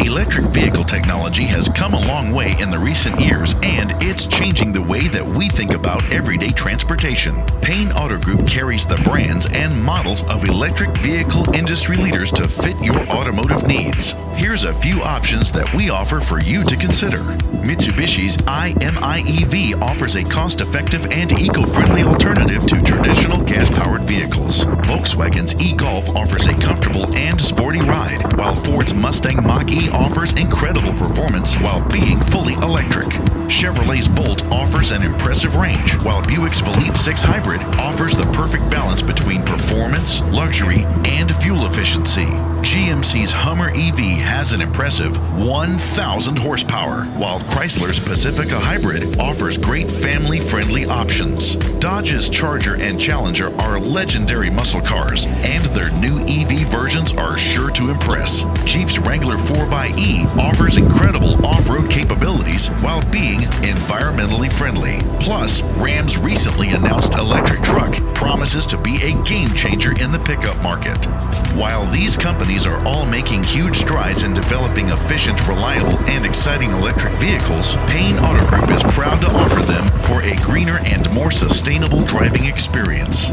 Electric vehicle technology has come a long way in the recent years, and it's changing the way that we think about everyday transportation. Payne Auto Group carries the brands and models of electric vehicle industry leaders to fit your automotive needs. Here's a few options that we offer for you to consider. Mitsubishi's i-MiEV offers a cost-effective and eco-friendly alternative to traditional gas-powered vehicles. Volkswagen's e-Golf offers a comfortable and sporty ride, while Ford's Mustang Mach-E offers incredible performance while being fully electric. Chevrolet's Bolt offers an impressive range, while Buick's Velite 6 Hybrid offers the perfect balance between performance, luxury, and fuel efficiency. GMC's Hummer EV has an impressive 1,000 horsepower, while Chrysler's Pacifica Hybrid offers great family-friendly options. Dodge's Charger and Challenger are legendary muscle cars, and their new EV versions are sure to impress. Jeep's Wrangler 4xe offers incredible off-road capabilities while being environmentally friendly. Plus, Ram's recently announced electric truck promises to be a game changer in the pickup market. While these companies are all making huge strides in developing efficient, reliable, and exciting electric vehicles, Payne Auto Group is proud to offer them for a greener and more sustainable driving experience.